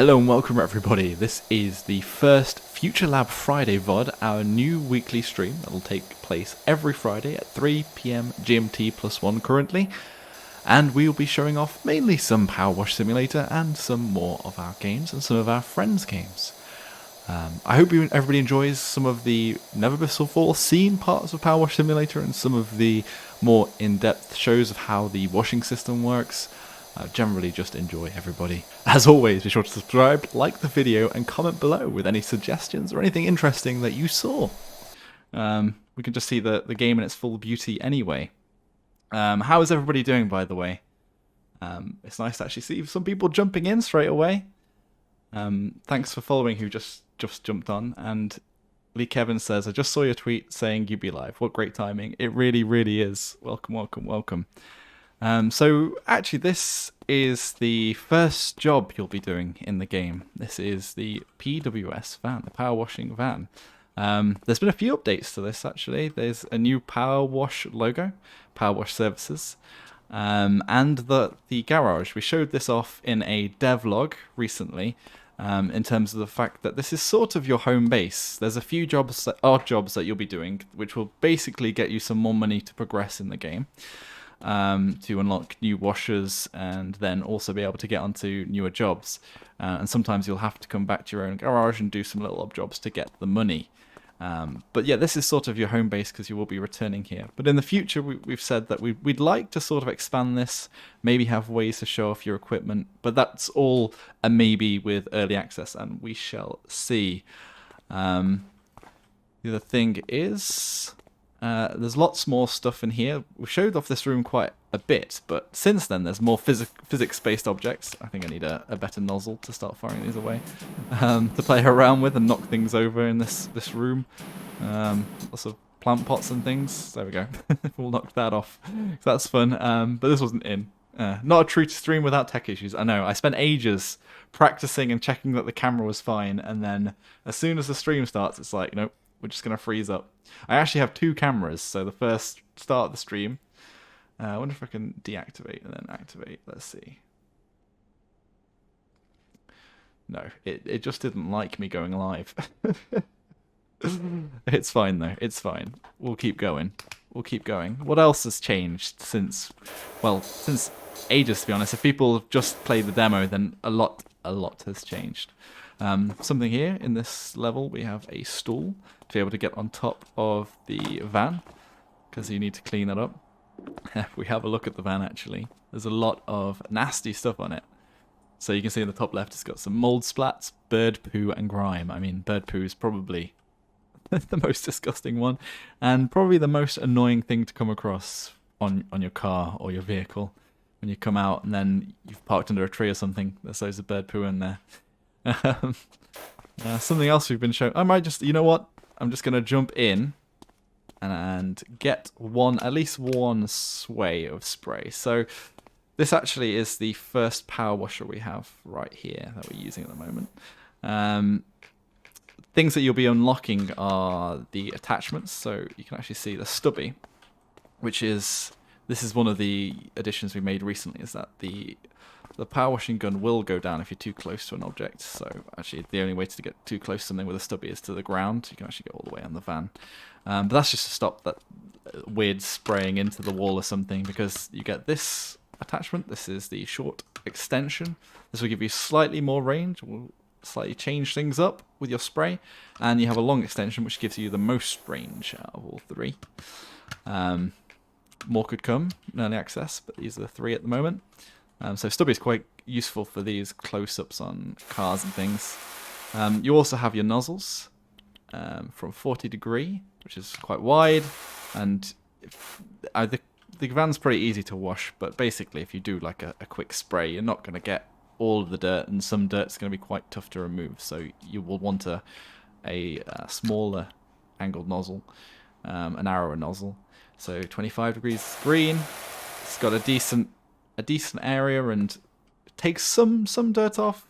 Hello and welcome everybody. This is the first Future Lab Friday VOD, our new weekly stream that will take place every Friday at 3 PM GMT +1 currently. And we will be showing off mainly some PowerWash Simulator and some more of our games and some of our friends' games. I hope everybody enjoys some of the never before seen parts of PowerWash Simulator and some of the more in-depth shows of how the washing system works. Generally just enjoy everybody. As always, be sure to subscribe, like the video, and comment below with any suggestions or anything interesting that you saw. We can just see the game in its full beauty anyway. How is everybody doing, by the way? It's nice to actually see some people jumping in straight away. Thanks for following who just jumped on. And Lee Kevin says, I just saw your tweet saying you'd be live. What great timing. It really, really is. Welcome, welcome, welcome. So actually this is the first job you'll be doing in the game. This is the PWS van, the power washing van. There's been a few updates to this actually. There's a new power wash logo, power wash services, and the garage. We showed this off in a devlog recently, in terms of the fact that this is sort of your home base. There's a few odd jobs that you'll be doing, which will basically get you some more money to progress in the game. To unlock new washers and then also be able to get onto newer jobs. And sometimes you'll have to come back to your own garage and do some little odd jobs to get the money. But yeah, this is sort of your home base because you will be returning here. But in the future, we've said that we'd like to sort of expand this, maybe have ways to show off your equipment. But that's all a maybe with early access, and we shall see. The other thing is... there's lots more stuff in here. We showed off this room quite a bit, but since then there's more physics-based objects. I think I need a better nozzle to start firing these away, to play around with and knock things over in this room. Lots of plant pots and things. There we go. We'll knock that off. So that's fun. But this wasn't in. Not a true stream without tech issues. I know. I spent ages practicing and checking that the camera was fine, and then as soon as the stream starts, it's like, nope. We're just going to freeze up. I actually have two cameras, so the first start of the stream. I wonder if I can deactivate and then activate. Let's see. No, it just didn't like me going live. It's fine, though. It's fine. We'll keep going. We'll keep going. What else has changed since... Well, since ages, to be honest. If people have just played the demo, then a lot has changed. Something here in this level, we have a stool to be able to get on top of the van, because you need to clean that up. If we have a look at the van, actually, there's a lot of nasty stuff on it. So you can see in the top left, it's got some mould splats, bird poo, and grime. I mean, bird poo is probably the most disgusting one, and probably the most annoying thing to come across on your car or your vehicle. When you come out and then you've parked under a tree or something, there's loads of bird poo in there. Something else we've been shown. I might just, you know what? I'm just going to jump in and get at least one sway of spray. So this actually is the first power washer we have right here that we're using at the moment. Things that you'll be unlocking are the attachments. So you can actually see the stubby, which is, this is one of the additions we made recently, is that the power washing gun will go down if you're too close to an object. So actually the only way to get too close to something with a stubby is to the ground. You can actually go all the way on the van. But that's just to stop that weird spraying into the wall or something, because you get this attachment. This is the short extension. This will give you slightly more range. Will slightly change things up with your spray. And you have a long extension, which gives you the most range out of all three. More could come in early access, but these are the three at the moment. So stubby is quite useful for these close-ups on cars and things. You also have your nozzles from 40 degree, which is quite wide, and the van's pretty easy to wash, but basically if you do like a quick spray, you're not going to get all of the dirt, and some dirt's going to be quite tough to remove, so you will want a smaller angled nozzle, a narrower nozzle. So 25 degrees green. It's got a decent area and takes some dirt off,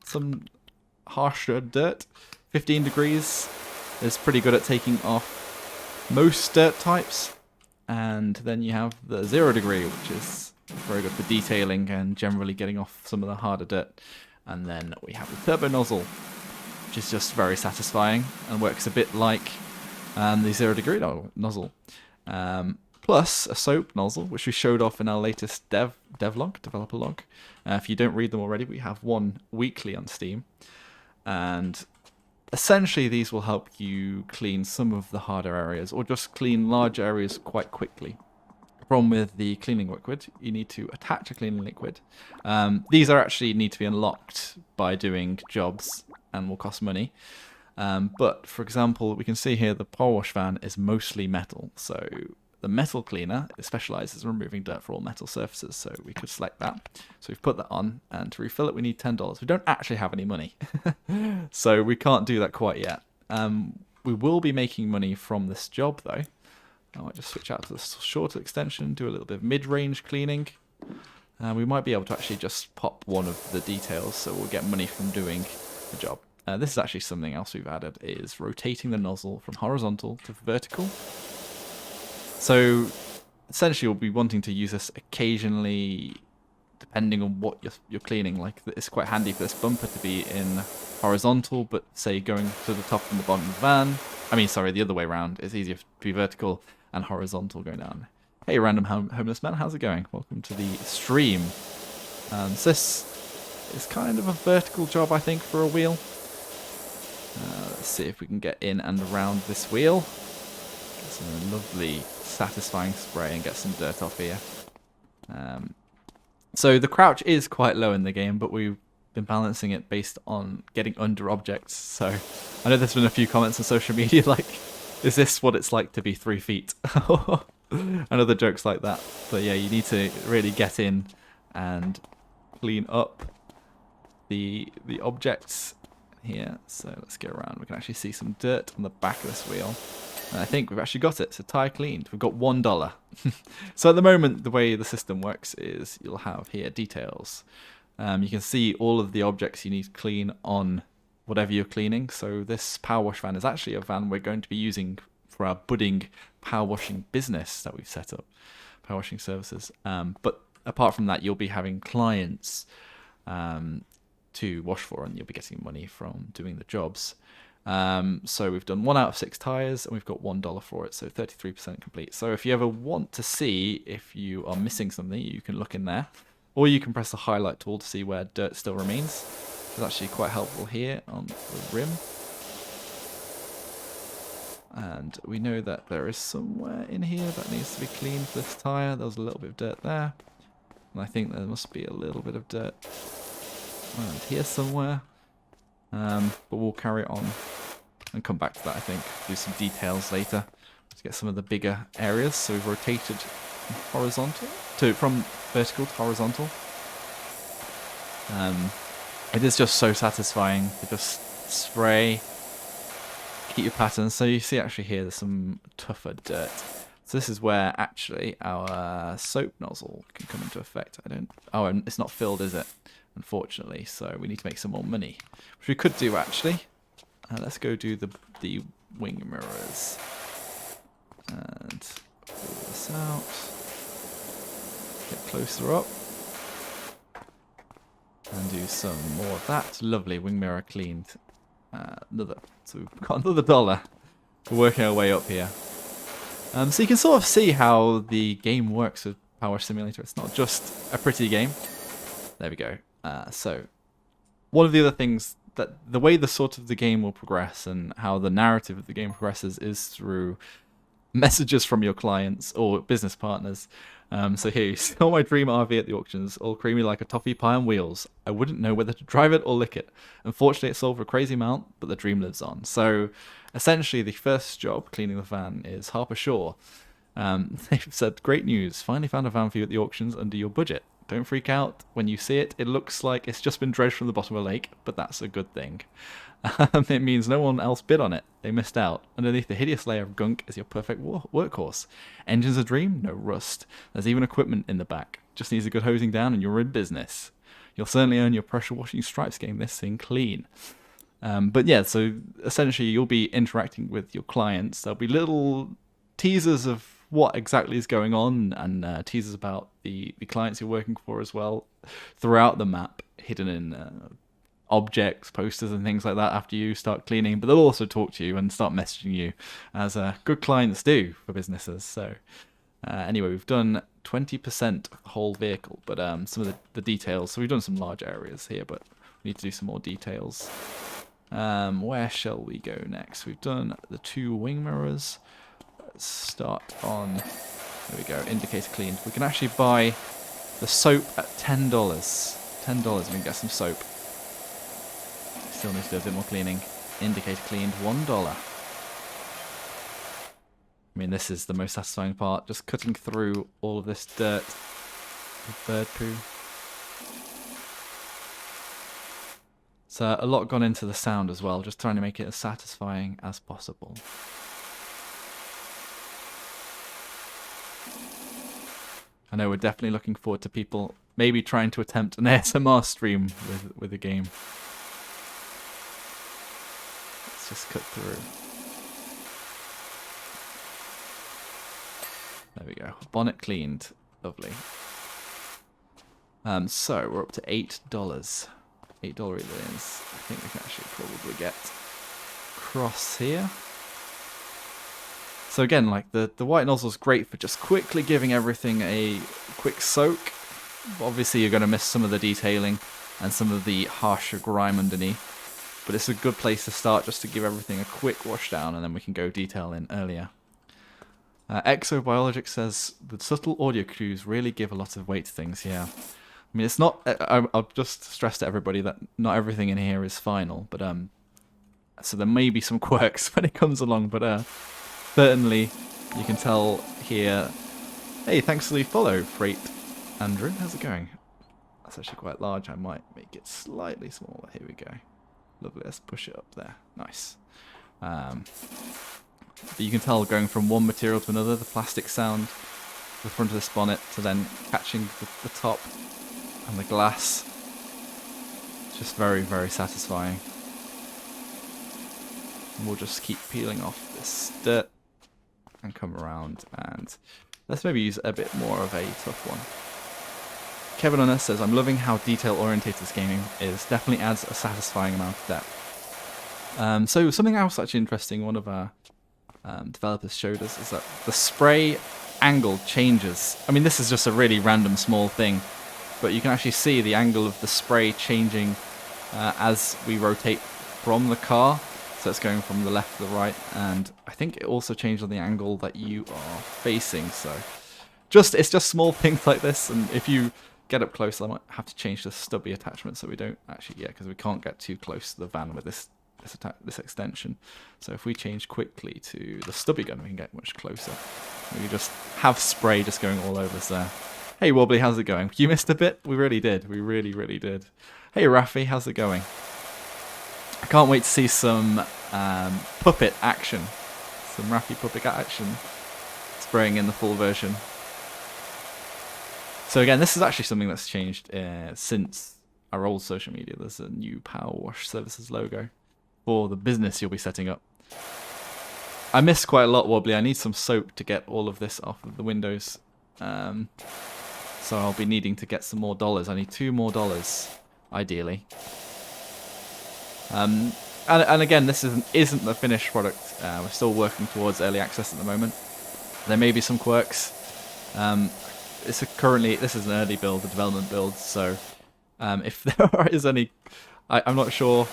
some harsher dirt. 15 degrees is pretty good at taking off most dirt types, and then you have the 0 degree, which is very good for detailing and generally getting off some of the harder dirt. And then we have the turbo nozzle, which is just very satisfying and works a bit like the 0 degree nozzle. Plus a soap nozzle, which we showed off in our latest developer log. If you don't read them already, we have one weekly on Steam. And essentially these will help you clean some of the harder areas, or just clean large areas quite quickly. The problem with the cleaning liquid, you need to attach a cleaning liquid. These are actually need to be unlocked by doing jobs and will cost money. But for example, we can see here the power wash fan is mostly metal, so the metal cleaner specializes in removing dirt for all metal surfaces, so we could select that. So we've put that on, and to refill it we need $10. We don't actually have any money, so we can't do that quite yet. We will be making money from this job though. I might just switch out to the shorter extension, do a little bit of mid-range cleaning. We might be able to actually just pop one of the details, so we'll get money from doing the job. This is actually something else we've added, is rotating the nozzle from horizontal to vertical. So essentially we'll be wanting to use this occasionally, depending on what you're cleaning. Like, it's quite handy for this bumper to be in horizontal, but say going to the top and the bottom of the van. I mean, sorry, the other way around. It's easier to be vertical and horizontal going down. Hey, random homeless man, how's it going? Welcome to the stream. So this is kind of a vertical job, I think, for a wheel. Let's see if we can get in and around this wheel. Get some lovely, satisfying spray and get some dirt off here. So the crouch is quite low in the game, but we've been balancing it based on getting under objects. So I know there's been a few comments on social media like, is this what it's like to be 3 feet? And other jokes like that. But yeah, you need to really get in and clean up the objects here. So let's go around. We can actually see some dirt on the back of this wheel. And I think we've actually got it. So tire cleaned. We've got $1. So at the moment, the way the system works is you'll have here details. You can see all of the objects you need to clean on whatever you're cleaning. So this power wash van is actually a van we're going to be using for our budding power washing business that we've set up, power washing services. But apart from that, you'll be having clients to wash for, and you'll be getting money from doing the jobs. So we've done 1 out of 6 tires, and we've got $1 for it, so 33% complete. So if you ever want to see if you are missing something, you can look in there, or you can press the highlight tool to see where dirt still remains. It's actually quite helpful here on the rim. And we know that there is somewhere in here that needs to be cleaned for this tire. There was a little bit of dirt there, and I think there must be a little bit of dirt around here somewhere. But we'll carry on and come back to that, I think. Do some details later to get some of the bigger areas. So we've rotated from vertical to horizontal. It is just so satisfying to just spray, keep your patterns. So you see actually here there's some tougher dirt. So this is where actually our soap nozzle can come into effect. And it's not filled, is it? Unfortunately, so we need to make some more money, which we could do actually. Let's go do the wing mirrors and pull this out. Get closer up and do some more of that. Lovely wing mirror cleaned. So we've got another $1. We're working our way up here. So you can sort of see how the game works with PowerWash Simulator. It's not just a pretty game. There we go. So one of the other things that the way the game will progress and how the narrative of the game progresses is through messages from your clients or business partners. So here you saw my dream RV at the auctions, all creamy like a toffee pie on wheels. I wouldn't know whether to drive it or lick it. Unfortunately, it sold for a crazy amount, but the dream lives on. So essentially, the first job, cleaning the van, is Harper Shaw. They've said, great news, finally found a van for you at the auctions under your budget. Don't freak out when you see it. It looks like it's just been dredged from the bottom of a lake, but that's a good thing. It means no one else bid on it. They missed out. Underneath the hideous layer of gunk is your perfect workhorse. Engine's a dream, no rust. There's even equipment in the back. Just needs a good hosing down and you're in business. You'll certainly earn your pressure washing stripes getting this thing clean. But yeah, so essentially you'll be interacting with your clients. There'll be little teasers of what exactly is going on and teasers about the clients you're working for as well throughout the map, hidden in objects, posters and things like that after you start cleaning, but they'll also talk to you and start messaging you, as good clients do for businesses. So anyway, we've done 20% of the whole vehicle, but some of the details, so we've done some large areas here, but we need to do some more details. Where shall we go next? We've done the 2 wing mirrors. Let's start on, there we go, indicator cleaned. We can actually buy the soap at $10. $10 we can get some soap. Still need to do a bit more cleaning. Indicator cleaned, $1. I mean, this is the most satisfying part, just cutting through all of this dirt with bird poo. So a lot gone into the sound as well, just trying to make it as satisfying as possible. I know we're definitely looking forward to people maybe trying to attempt an ASMR stream with the game. Let's just cut through. There we go. Bonnet cleaned. Lovely. So we're up to $8. $8 it is. I think we can actually probably get across here. So again, like the white nozzle is great for just quickly giving everything a quick soak. Obviously you're going to miss some of the detailing and some of the harsher grime underneath. But it's a good place to start, just to give everything a quick wash down, and then we can go detail in earlier. Exobiologic says the subtle audio cues really give a lot of weight to things. Yeah, I mean, it's not. I'll just stress to everybody that not everything in here is final, but so there may be some quirks when it comes along, but certainly you can tell here. Hey, thanks for the follow, Freight Andrew. How's it going? That's actually quite large. I might make it slightly smaller. Here we go. Lovely. Let's push it up there. Nice. But you can tell going from one material to another, the plastic sound, the front of this bonnet, to then catching the top and the glass. Just very, very satisfying. And we'll just keep peeling off this dirt and come around, and let's maybe use a bit more of a tough one. Kevin on us says, I'm loving how detail-orientated this gaming is. Definitely adds a satisfying amount of depth. So something else actually interesting, one of our developers showed us, is that the spray angle changes. I mean, this is just a really random small thing, but you can actually see the angle of the spray changing as we rotate from the car. So it's going from the left to the right, and I think it also changed on the angle that you are facing. So it's just small things like this, and if you get up close, I might have to change the stubby attachment so we don't actually, yeah, because we can't get too close to the van with this extension. So if we change quickly to the stubby gun, we can get much closer. We just have spray just going all over us there. Hey Wobbly, how's it going? You missed a bit? We really did. We really, really did. Hey Rafi, how's it going? I can't wait to see some puppet action. Some Rafi puppet action spraying in the full version. So again, this is actually something that's changed since our old social media. There's a new PowerWash Services logo for the business you'll be setting up. I missed quite a lot, Wobbly. I need some soap to get all of this off of the windows. So I'll be needing to get some more dollars. I need $2 more, ideally. And again, this isn't the finished product. We're still working towards early access at the moment. There may be some quirks. This is an early build, a development build. So if there is any, I'm not sure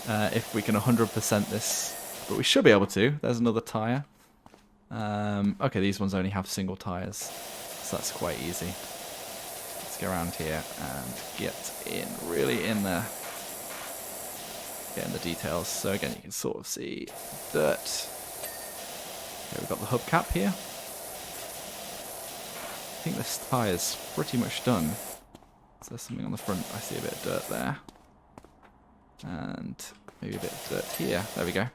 if we can 100% this, but we should be able to. There's another tire. Okay, these ones only have single tires, so that's quite easy. Let's go around here and get in, really in there. Get in the details. So again, you can sort of see dirt. Okay, we've got the hubcap here. I think this tire's pretty much done. So there's something on the front. I see a bit of dirt there. And maybe a bit of dirt here. There we go.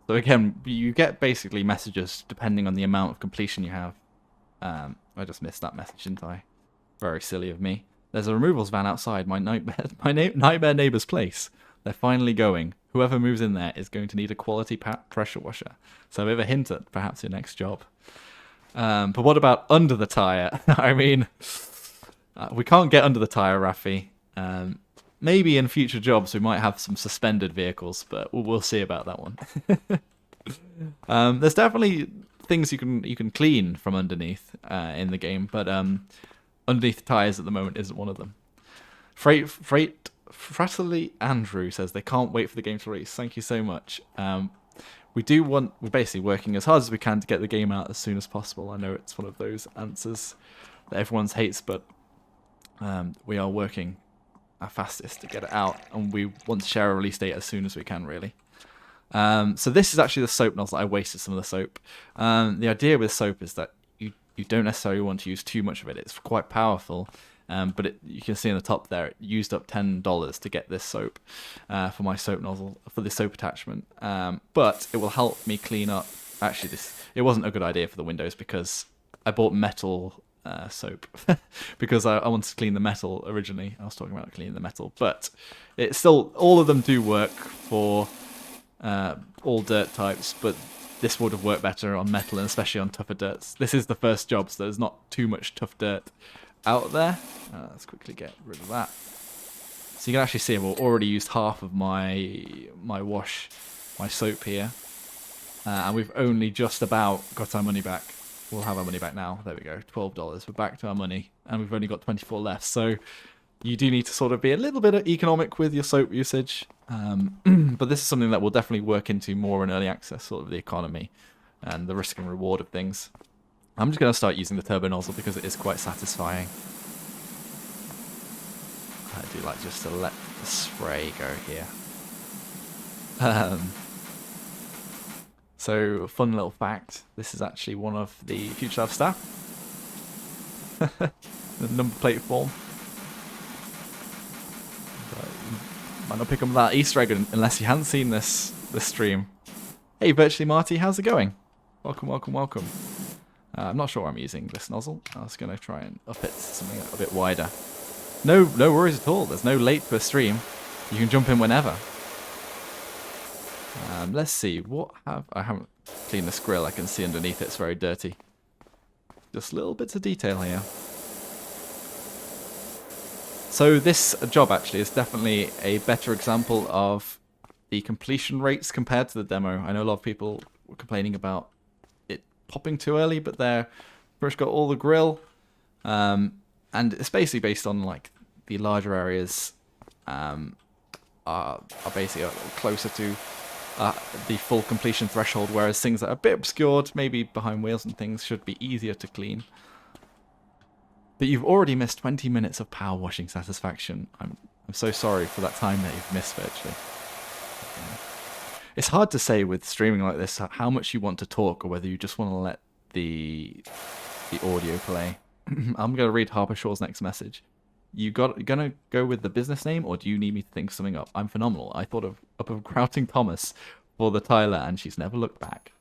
So again, you get basically messages depending on the amount of completion you have. I just missed that message, didn't I? Very silly of me. There's a removals van outside my nightmare neighbour's place. They're finally going. Whoever moves in there is going to need a quality pressure washer. So a bit of a hint at perhaps your next job. But what about under the tyre? I mean, we can't get under the tyre, Rafi. maybe in future jobs we might have some suspended vehicles, but we'll see about that one. There's definitely things you can clean from underneath in the game, but underneath tires at the moment isn't one of them. Fratterly Andrew says they can't wait for the game to release. Thank you so much. We're basically working as hard as we can to get the game out as soon as possible. I know it's one of those answers that everyone hates, but we are working our fastest to get it out, and we want to share a release date as soon as we can, really. So this is actually the soap nozzle. I wasted some of the soap. The idea with soap is that you don't necessarily want to use too much of it. It's quite powerful, but you can see in the top there, it used up $10 to get this soap for my soap nozzle, for the soap attachment. But it will help me clean up. Actually, it wasn't a good idea for the windows because I bought metal soap because I wanted to clean the metal originally. I was talking about cleaning the metal, but it's still, all of them do work for all dirt types, but this would have worked better on metal and especially on tougher dirts. This is the first job, so there's not too much tough dirt out there. Let's quickly get rid of that. So you can actually see I've already used half of my soap here, and we've only just about got our money back. We'll have our money back now. There we go, $12. We're back to our money, and we've only got 24 left. So you do need to sort of be a little bit economic with your soap usage, but this is something that will definitely work into more in early access, sort of the economy and the risk and reward of things. I'm just going to start using the turbo nozzle because it is quite satisfying. I do like just to let the spray go here. So, fun little fact, this is actually one of the Future Lab staff. The number plate form. Might not pick up that Easter egg unless you hadn't seen this stream. Hey, Virtually Marty, how's it going? Welcome, welcome, welcome. I'm not sure why I'm using this nozzle. I was going to try and up it to something a bit wider. No worries at all. There's no late per stream. You can jump in whenever. Let's see. I haven't cleaned this grill. I can see underneath it's very dirty. Just little bits of detail here. So this job actually is definitely a better example of the completion rates compared to the demo. I know a lot of people were complaining about it popping too early, but they're first got all the grill, and it's basically based on like the larger areas are basically closer to the full completion threshold, whereas things that are a bit obscured, maybe behind wheels and things, should be easier to clean. But you've already missed 20 minutes of power washing satisfaction. I'm so sorry for that time that you've missed virtually. It's hard to say with streaming like this how much you want to talk or whether you just want to let the audio play. I'm going to read Harper Shaw's next message. Gonna go with the business name, or do you need me to think something up? I'm phenomenal. I thought of Grouting Thomas for the Tyler, and she's never looked back.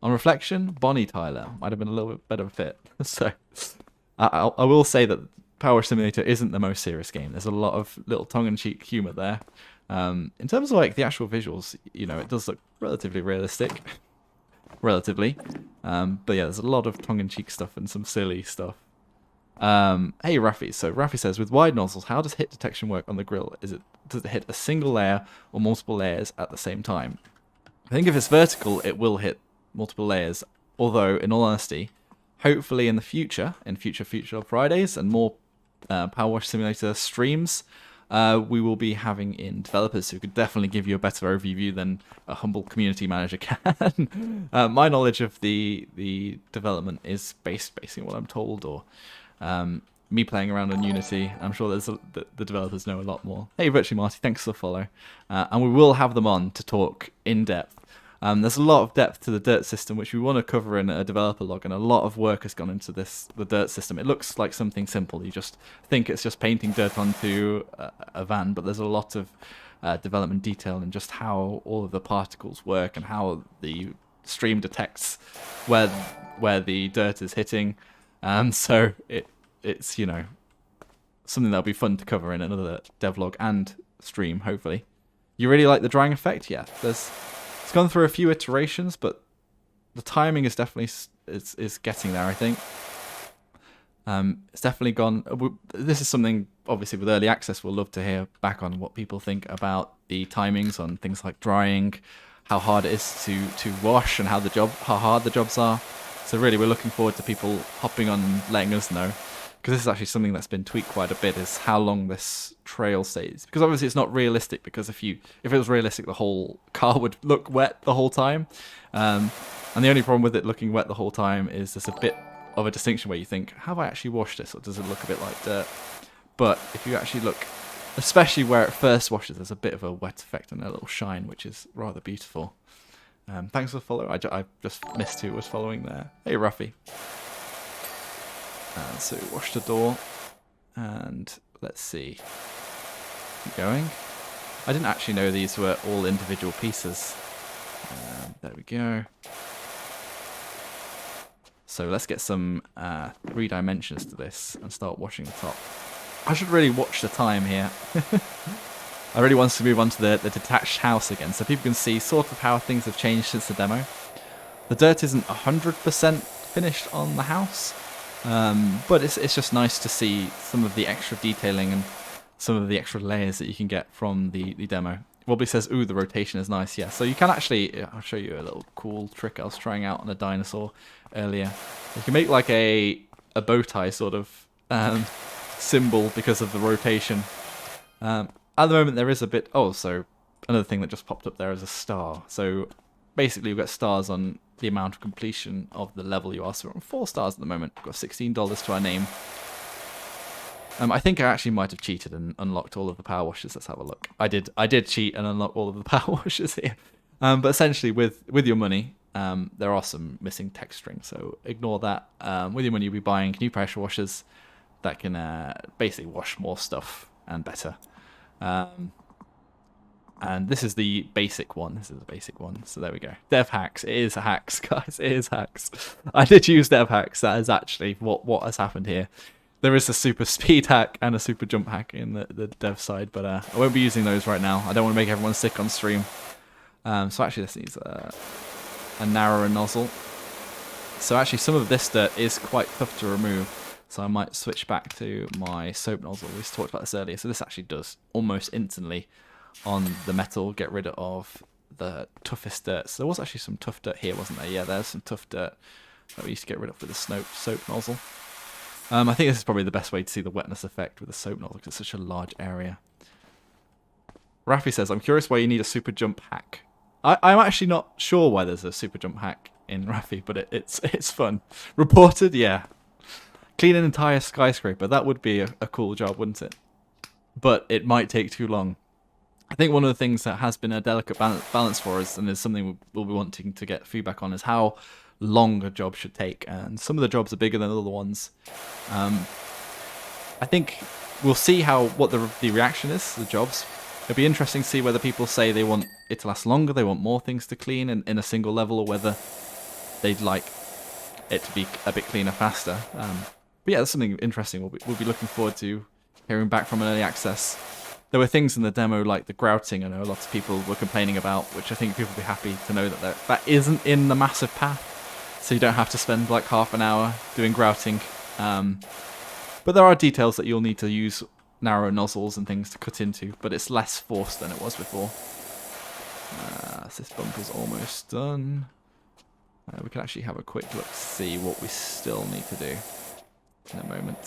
On reflection, Bonnie Tyler might have been a little bit better fit. So I will say that PowerWash Simulator isn't the most serious game. There's a lot of little tongue-in-cheek humor there. In terms of like the actual visuals, you know, it does look relatively realistic, relatively. But yeah, there's a lot of tongue-in-cheek stuff and some silly stuff. Hey Rafi, so Rafi says, with wide nozzles, how does hit detection work on the grill? Does it hit a single layer or multiple layers at the same time? I think if it's vertical, it will hit multiple layers. Although, in all honesty, hopefully in the future, Future Fridays and more PowerWash Simulator streams, we will be having in developers who could definitely give you a better overview than a humble community manager can. My knowledge of the development is based basically on what I'm told, or me playing around on Unity. I'm sure the developers know a lot more. Hey, Virtually Marty, thanks for the follow. And we will have them on to talk in depth. There's a lot of depth to the dirt system, which we want to cover in a developer log, and a lot of work has gone into the dirt system. It looks like something simple. You just think it's just painting dirt onto a van, but there's a lot of development detail in just how all of the particles work and how the stream detects where the dirt is hitting. So it's, you know, something that'll be fun to cover in another devlog and stream, hopefully. You really like the drying effect? Yeah, it's gone through a few iterations, but the timing is definitely is getting there, I think. It's definitely gone. This is something, obviously, with early access, we'll love to hear back on what people think about the timings on things like drying, how hard it is to wash, and how hard the jobs are. So really, we're looking forward to people hopping on and letting us know, because this is actually something that's been tweaked quite a bit, is how long this trail stays. Because obviously it's not realistic, because if it was realistic, the whole car would look wet the whole time. And the only problem with it looking wet the whole time is there's a bit of a distinction where you think, have I actually washed this, or does it look a bit like dirt? But if you actually look, especially where it first washes, there's a bit of a wet effect and a little shine, which is rather beautiful. Thanks for the follow. I just missed who was following there. Hey, Ruffy. So wash the door, and let's see. Keep going. I didn't actually know these were all individual pieces. There we go. So let's get some 3 dimensions to this and start washing the top. I should really watch the time here. I really want to move on to the detached house again, so people can see sort of how things have changed since the demo. The dirt isn't 100% finished on the house, but it's just nice to see some of the extra detailing and some of the extra layers that you can get from the demo. Wobbly says, ooh, the rotation is nice. Yeah, so you can actually, I'll show you a little cool trick I was trying out on a dinosaur earlier. You can make like a bow tie sort of symbol because of the rotation. At the moment there is a bit, oh, so another thing that just popped up there is a star. So basically we've got stars on the amount of completion of the level you are. So we're on 4 stars at the moment. We've got $16 to our name. I think I actually might have cheated and unlocked all of the power washers. Let's have a look. I did cheat and unlock all of the power washers here. But essentially, with your money, there are some missing text strings, so ignore that. With your money, you'll be buying new pressure washers that can basically wash more stuff and better. And this is the basic one. This is the basic one. So there we go. Dev hacks. It is hacks, guys. It is hacks. I did use dev hacks. That is actually what has happened here. There is a super speed hack and a super jump hack in the dev side, but I won't be using those right now. I don't want to make everyone sick on stream. So actually this needs a narrower nozzle. So actually some of this dirt is quite tough to remove. So I might switch back to my soap nozzle. We talked about this earlier. So this actually does almost instantly on the metal get rid of the toughest dirt. So there was actually some tough dirt here, wasn't there? Yeah, there's some tough dirt that we used to get rid of with the soap nozzle. I think this is probably the best way to see the wetness effect with the soap nozzle because it's such a large area. Rafi says, I'm curious why you need a super jump hack. I'm actually not sure why there's a super jump hack in Rafi, but it's fun. Reported, yeah. Clean an entire skyscraper. That would be a cool job, wouldn't it? But it might take too long. I think one of the things that has been a delicate balance for us, and is something we'll be wanting to get feedback on, is how long a job should take, and some of the jobs are bigger than other ones. I think we'll see what the reaction is to the jobs. It'll be interesting to see whether people say they want it to last longer, they want more things to clean in a single level, or whether they'd like it to be a bit cleaner faster. But yeah, that's something interesting we'll be looking forward to hearing back from an early access. There were things in the demo like the grouting, I know lots of people were complaining about, which I think people will be happy to know that isn't in the massive path. So you don't have to spend like half an hour doing grouting. But there are details that you'll need to use narrow nozzles and things to cut into, but it's less forced than it was before. So this bumper's almost done. We can actually have a quick look to see what we still need to do in a moment.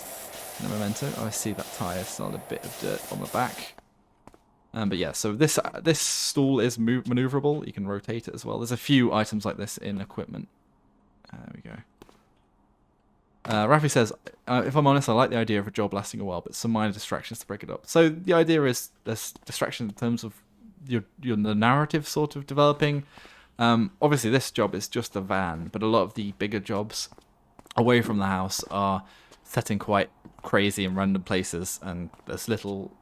In a memento. Oh, I see that tyre still had a bit of dirt on the back. But yeah, so this stool is maneuverable. You can rotate it as well. There's a few items like this in equipment. There we go. Rafi says, if I'm honest, I like the idea of a job lasting a while, but some minor distractions to break it up. So the idea is there's distractions in terms of the narrative sort of developing. Obviously, this job is just a van, but a lot of the bigger jobs away from the house are set in quite crazy and random places, and there's little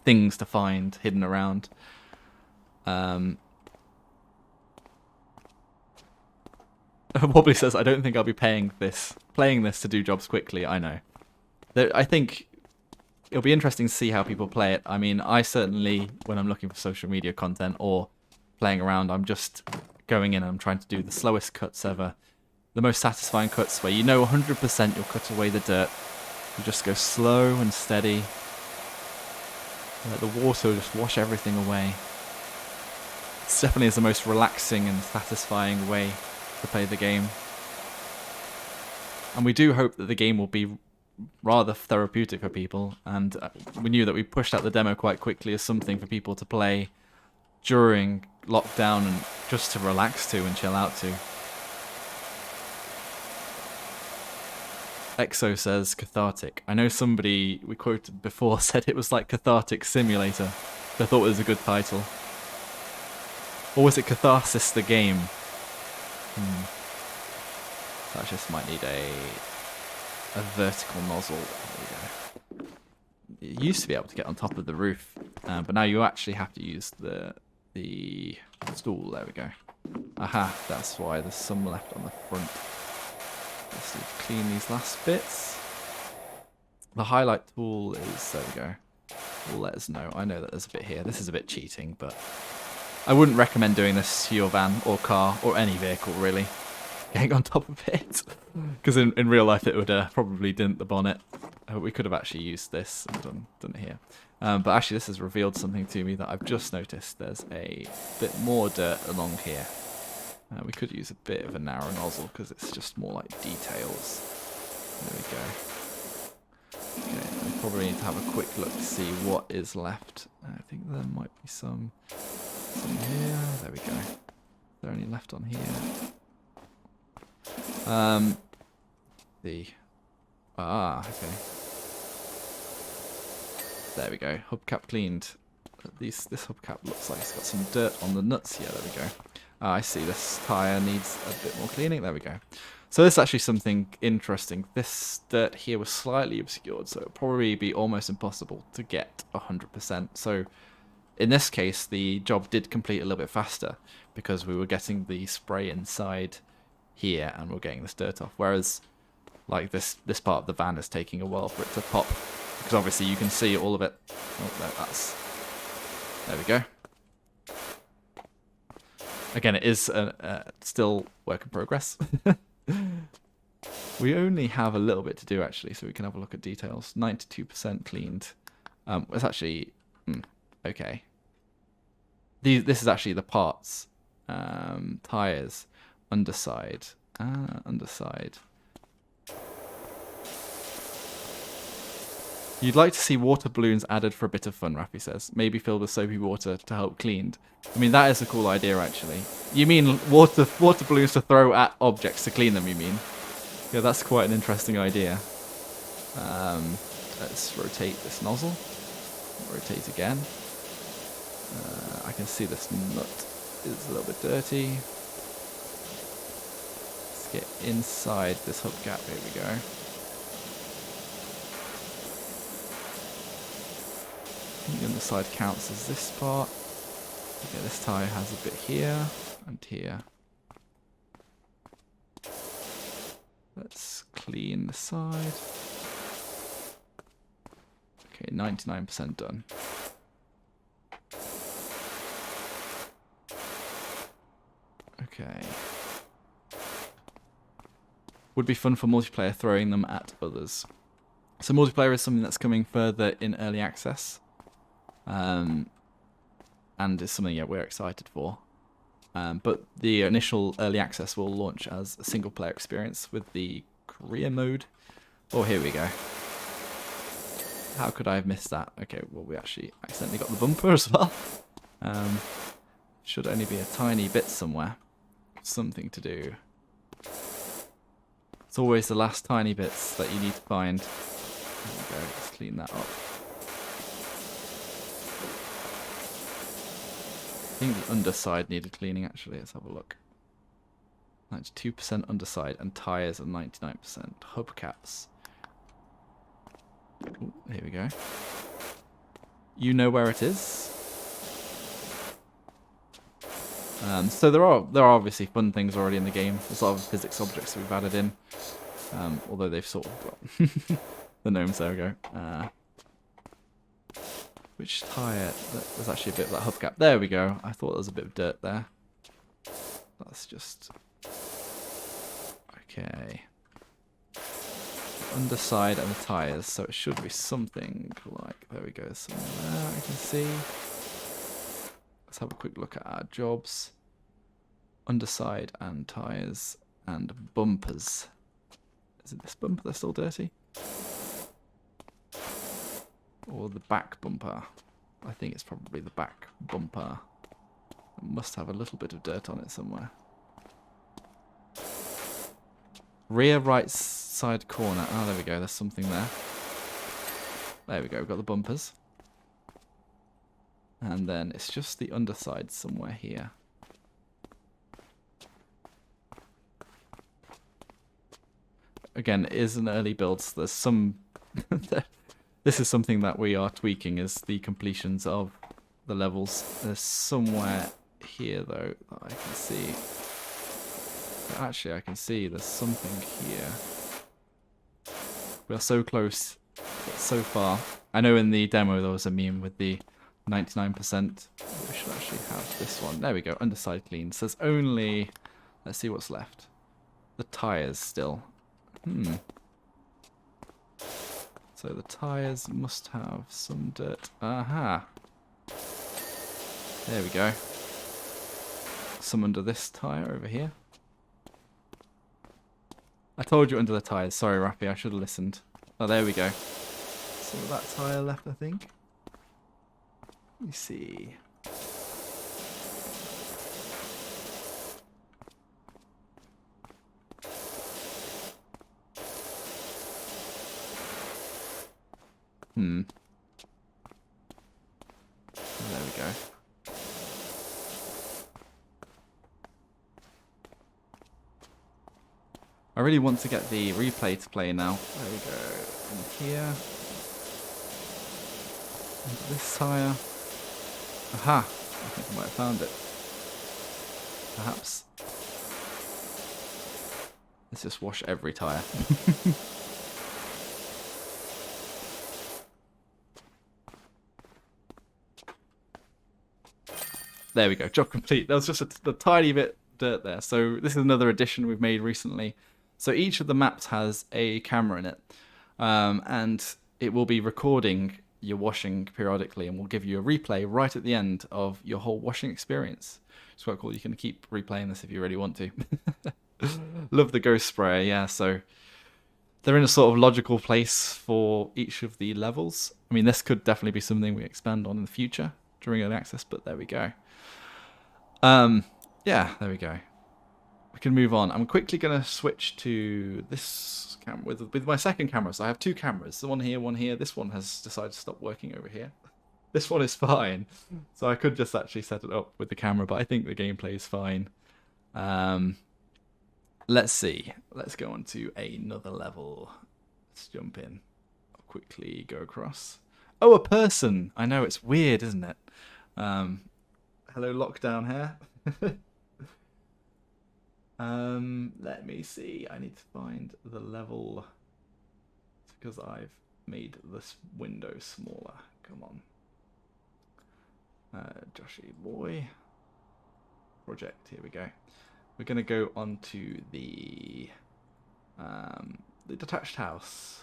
things to find hidden around. Wobbly says, I don't think I'll be playing this to do jobs quickly. I know. I think it'll be interesting to see how people play it. I mean, I certainly, when I'm looking for social media content or playing around, I'm just going in and I'm trying to do the slowest cuts ever the most satisfying cuts where you know 100% you'll cut away the dirt. You just go slow and steady. Let the water just wash everything away. It definitely is the most relaxing and satisfying way to play the game. And we do hope that the game will be rather therapeutic for people, and we knew that we pushed out the demo quite quickly as something for people to play during lockdown and just to relax to and chill out to. Exo says cathartic. I know somebody we quoted before said it was like Cathartic Simulator. I thought it was a good title. Or was it Catharsis the game? That just might need a vertical nozzle. There we go. It used to be able to get on top of the roof, but now you actually have to use the stool. There we go. Aha, that's why there's some left on the front. Let's need to clean these last bits. The highlight tool is, there we go. Will let us know. I know that there's a bit here. This is a bit cheating, but I wouldn't recommend doing this to your van or car or any vehicle really. Getting on top of it, because in real life it would probably dent the bonnet. We could have actually used this and done it here. But actually this has revealed something to me that I've just noticed. There's a bit more dirt along here. We could use a bit of a narrow nozzle because it's just more like details. There we go. Okay, we probably need to have a quick look to see what is left. I think there might be some here. There we go. Is there any left on here? Okay. There we go. Hubcap cleaned. This hubcap looks like it's got some dirt on the nuts here. There we go. I see this tyre needs a bit more cleaning. There we go. So this is actually something interesting. This dirt here was slightly obscured, so it'll probably be almost impossible to get 100%. So in this case, the job did complete a little bit faster because we were getting the spray inside here and we're getting this dirt off. Whereas like this part of the van is taking a while for it to pop because obviously you can see all of it. Oh, there we go. Again, it is still work in progress. We only have a little bit to do actually, so we can have a look at details. 92% cleaned. It's actually okay. This is actually the parts. Tires, underside, underside. You'd like to see water balloons added for a bit of fun, Rafi says. Maybe filled with soapy water to help cleaned. I mean, that is a cool idea, actually. You mean water balloons to throw at objects to clean them, you mean? Yeah, that's quite an interesting idea. Let's rotate this nozzle. Rotate again. I can see this nut is a little bit dirty. Let's get inside this hubcap. Here we go. I think the underside counts as this part. Okay, this tyre has a bit here and here. Let's clean the side. Okay, 99% done. Okay. Would be fun for multiplayer throwing them at others. So multiplayer is something that's coming further in early access. And it's something we're excited for. But the initial early access will launch as a single player experience with the career mode. Oh, here we go. How could I have missed that? Okay, well, we actually accidentally got the bumper as well. Should only be a tiny bit somewhere. Something to do. It's always the last tiny bits that you need to find. There we go, let's clean that up. I think the underside needed cleaning actually. Let's have a look. 92% underside and tyres are 99%. Hubcaps. Ooh, here we go. You know where it is. So there are obviously fun things already in the game. There's a lot of physics objects that we've added in. Although they've sort of got the gnomes, there we go. Which tyre? There's actually a bit of that hubcap. There we go. I thought there was a bit of dirt there. That's just... Okay. Underside and the tyres, so it should be something like, there we go, somewhere there I can see. Let's have a quick look at our jobs. Underside and tyres and bumpers. Is it this bumper that's still dirty? Or the back bumper? I think it's probably the back bumper. It must have a little bit of dirt on it somewhere. Rear right side corner. Oh, there we go. There's something there. There we go. We've got the bumpers. And then it's just the underside somewhere here. Again, it is an early build, so there's some... This is something that we are tweaking, is the completions of the levels. There's somewhere here, though, that I can see. Actually, I can see there's something here. We are so close, but so far. I know in the demo there was a meme with the 99%. We should actually have this one. There we go, underside clean. So there's only... Let's see what's left. The tyres still. So the tyres must have some dirt. Aha! There we go. Some under this tyre over here. I told you under the tyres. Sorry, Rafi, I should have listened. Oh, there we go. Some of that tyre left, I think. Let me see. There we go. I really want to get the replay to play now. There we go. In here. Into this tyre. Aha! I think I might have found it. Perhaps. Let's just wash every tyre. There we go, job complete. There was just a tiny bit dirt there. So this is another addition we've made recently. So each of the maps has a camera in it. And it will be recording your washing periodically and will give you a replay right at the end of your whole washing experience. It's quite cool. You can keep replaying this if you really want to. Love the ghost sprayer, yeah. So they're in a sort of logical place for each of the levels. I mean, this could definitely be something we expand on in the future during early access, but there we go. Yeah, there we go. We can move on. I'm quickly going to switch to this camera with my second camera. So I have two cameras, the one here, one here. This one has decided to stop working over here. This one is fine. So I could just actually set it up with the camera, but I think the gameplay is fine. Let's see. Let's go on to another level. Let's jump in. I'll quickly go across. Oh, a person. I know, it's weird, isn't it? Hello, lockdown here. Let me see. I need to find the level because I've made this window smaller. Come on. Joshy boy. Project. Here we go. We're going to go on to the detached house.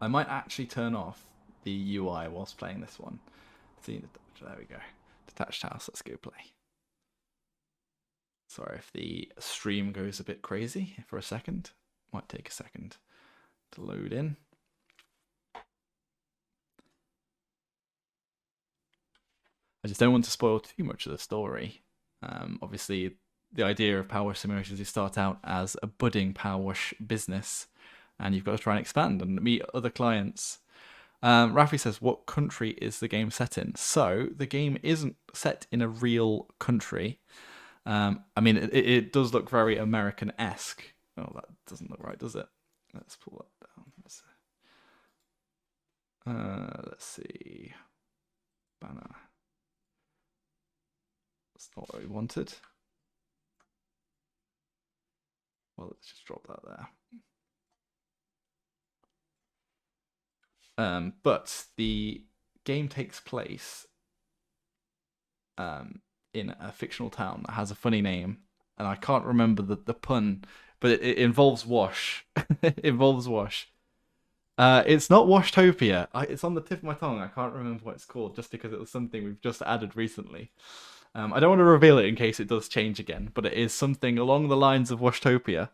I might actually turn off the UI whilst playing this one. See, there we go. Detached house. Let's go play. Sorry if the stream goes a bit crazy for a second. Might take a second to load in. I just don't want to spoil too much of the story. Obviously, the idea of PowerWash Simulator is you start out as a budding PowerWash business, and you've got to try and expand and meet other clients. Rafi says, what country is the game set in? So, the game isn't set in a real country. I mean, it does look very American-esque. Oh, that doesn't look right, does it? Let's pull that down. Let's see. Banner. That's not what we wanted. Well, let's just drop that there. But the game takes place in a fictional town that has a funny name, and I can't remember the pun, but it involves wash. It involves wash. It's not Washtopia. It's on the tip of my tongue. I can't remember what it's called, just because it was something we've just added recently. I don't want to reveal it in case it does change again, but it is something along the lines of Washtopia.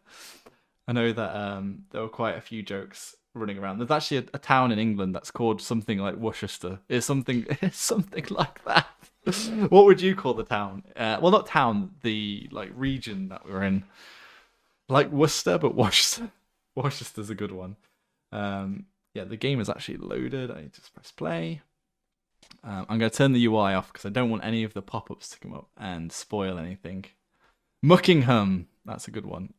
I know that there were quite a few jokes running around. There's actually a town in England that's called something like Worcester. It's something like that. What would you call the town? Well, not town, the region that we're in. Like Worcester, but Worcester. Worcester's a good one. Yeah, the game is actually loaded. I just press play. I'm going to turn the UI off because I don't want any of the pop-ups to come up and spoil anything. Muckingham, that's a good one.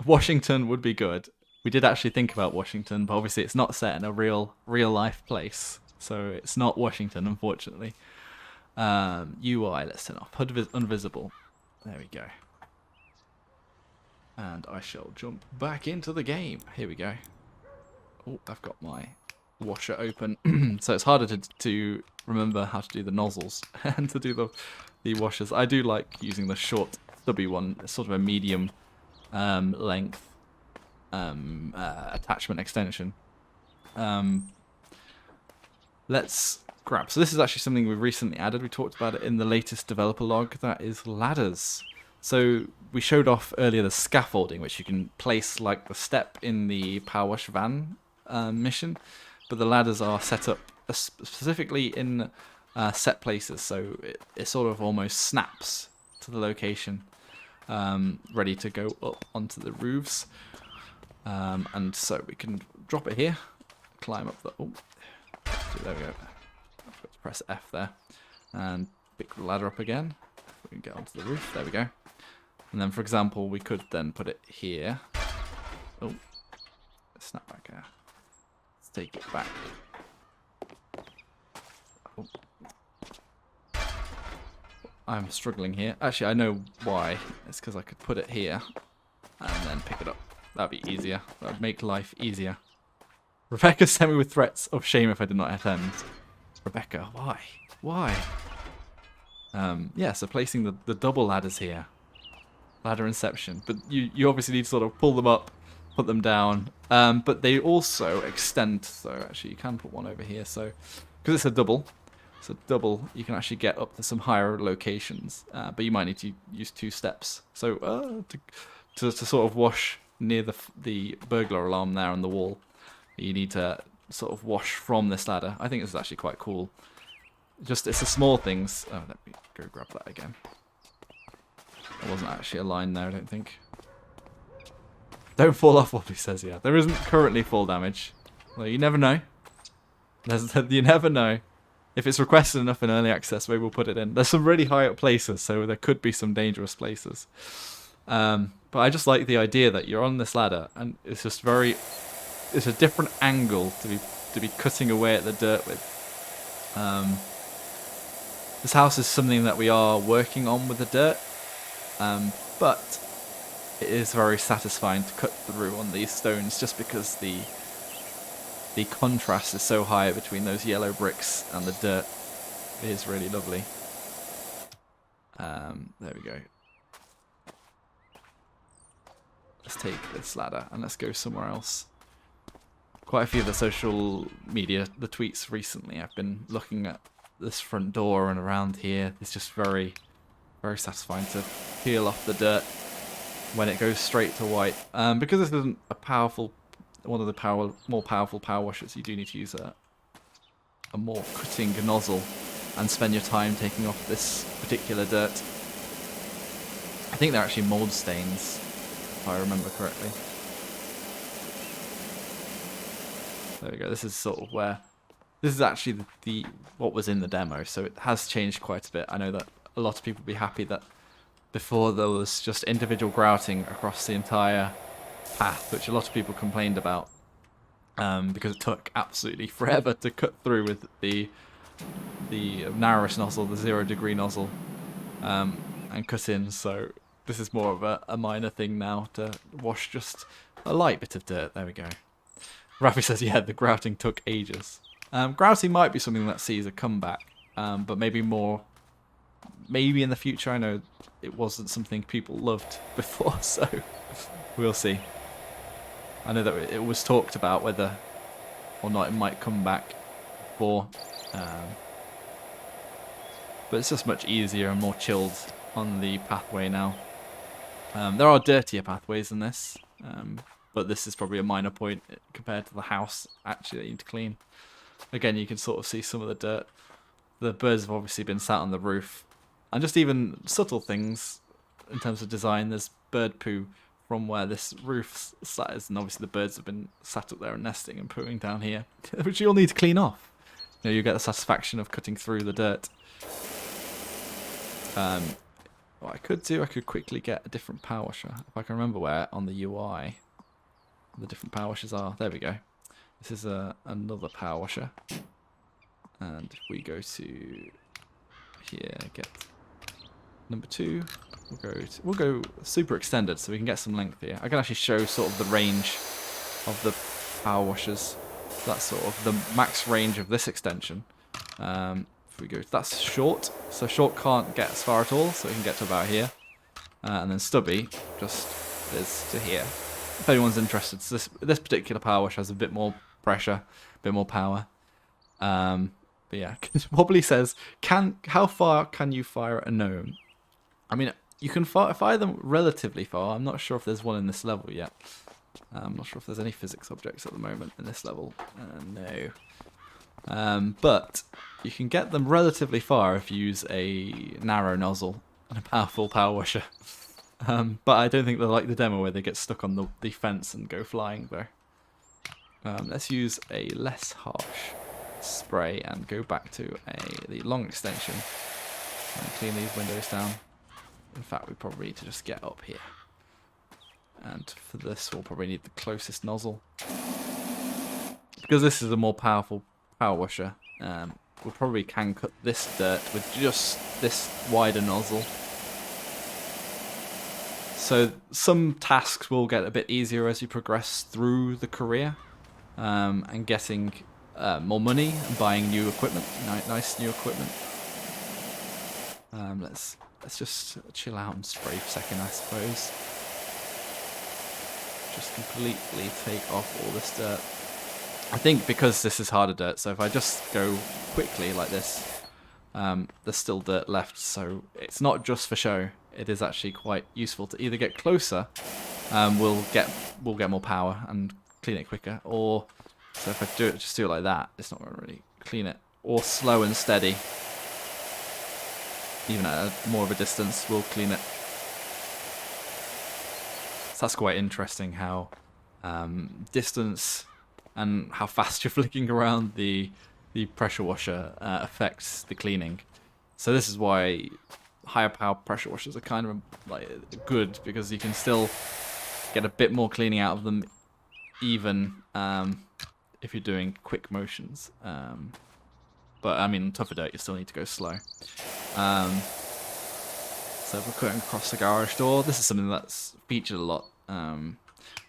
Washington would be good. We did actually think about Washington, but obviously it's not set in a real life place, so it's not Washington, unfortunately. UI, let's turn off. HUD unvisible. There we go. And I shall jump back into the game. Here we go. Oh, I've got my washer open, so it's harder to remember how to do the nozzles and to do the washers. I do like using the short, stubby one. It's sort of a medium length attachment extension. Let's grab. So this is actually something we recently added. We talked about it in the latest developer log. That is ladders. So we showed off earlier the scaffolding, which you can place like the step in the PowerWash van mission, but the ladders are set up specifically in set places, so it sort of almost snaps to the location, ready to go up onto the roofs. And so we can drop it here, climb up the... Oh, there we go. I've got to press F there, and pick the ladder up again. We can get onto the roof. There we go. And then, for example, we could then put it here. Oh, snap back here. Let's take it back. Oh. I'm struggling here. Actually, I know why. It's because I could put it here and then pick it up. That'd be easier. That'd make life easier. Rebecca sent me with threats of shame if I did not attend. Rebecca, why? Why? Yeah, so placing the double ladders here. Ladder inception. But you obviously need to sort of pull them up, put them down. But they also extend, so actually you can put one over here. So, because it's a double, you can actually get up to some higher locations. But you might need to use 2 steps. So to sort of wash near the burglar alarm there on the wall, you need to sort of wash from this ladder. I think this is actually quite cool. It's the small things. Oh, let me go grab that again. There wasn't actually a line there, I don't think. Don't fall off, Wobbly says, yeah. There isn't currently fall damage. Well, you never know. You never know. If it's requested enough in early access, maybe we'll put it in. There's some really high up places, so there could be some dangerous places. But I just like the idea that you're on this ladder, and it's just it's a different angle to be cutting away at the dirt with. This house is something that we are working on with the dirt, but it is very satisfying to cut through on these stones just because the contrast is so high between those yellow bricks and the dirt. It is really lovely. There we go. Let's take this ladder and let's go somewhere else. Quite a few of the social media, the tweets recently, I've been looking at this front door and around here. It's just very, very satisfying to peel off the dirt when it goes straight to white. Because this isn't one of the more powerful power washers, you do need to use a more cutting nozzle and spend your time taking off this particular dirt. I think they're actually mould stains, if I remember correctly. There we go. This is sort of where... This is actually what was in the demo, so it has changed quite a bit. I know that a lot of people would be happy that before there was just individual grouting across the entire path, which a lot of people complained about, because it took absolutely forever to cut through with the narrowest nozzle, the 0 degree nozzle, and cut in. So this is more of a minor thing now to wash just a light bit of dirt. There we go. Rafi says, yeah, the grouting took ages. Grouting might be something that sees a comeback. but maybe more. Maybe in the future. I know it wasn't something people loved before, so we'll see. I know that it was talked about whether or not it might come back for, but it's just much easier and more chilled on the pathway now. There are dirtier pathways than this, but this is probably a minor point compared to the house actually that you need to clean. Again, you can sort of see some of the dirt. The birds have obviously been sat on the roof, and just even subtle things in terms of design. There's bird poo from where this roof sat is, and obviously the birds have been sat up there and nesting and pooing down here, which you'll need to clean off. You know, you get the satisfaction of cutting through the dirt. What I could do, I could quickly get a different power washer. If I can remember where on the UI the different power washers are. There we go. This is another power washer. And if we go to here, get number 2, we'll go super extended so we can get some length here. I can actually show sort of the range of the power washers. That's sort of the max range of this extension. If we go, that's short, so short can't get as far at all, so we can get to about here, and then stubby just is to here. If anyone's interested, so this particular power wash has a bit more pressure, a bit more power. But yeah, Wobbly says, how far can you fire at a gnome? I mean, you can fire them relatively far. I'm not sure if there's one in this level yet. I'm not sure if there's any physics objects at the moment in this level. No. But you can get them relatively far if you use a narrow nozzle and a powerful power washer. But I don't think they're like the demo where they get stuck on the fence and go flying there. Let's use a less harsh spray and go back to the long extension and clean these windows down. In fact, we probably need to just get up here. And for this, we'll probably need the closest nozzle. Because this is a more powerful power washer, we probably can cut this dirt with just this wider nozzle. So some tasks will get a bit easier as you progress through the career, and getting more money and buying new equipment, nice new equipment. Let's just chill out and spray for a second, I suppose. Just completely take off all this dirt. I think because this is harder dirt, so if I just go quickly like this, there's still dirt left, so it's not just for show. It is actually quite useful to either get closer, we'll get more power and clean it quicker, or so if I just do it like that, it's not going to really clean it, or slow and steady. Even at more of a distance, we'll clean it. So that's quite interesting how distance and how fast you're flicking around the pressure washer affects the cleaning. So this is why higher power pressure washers are kind of like good, because you can still get a bit more cleaning out of them, even if you're doing quick motions. But I mean, tougher dirt, you still need to go slow. So if we're cutting across the garage door, this is something that's featured a lot.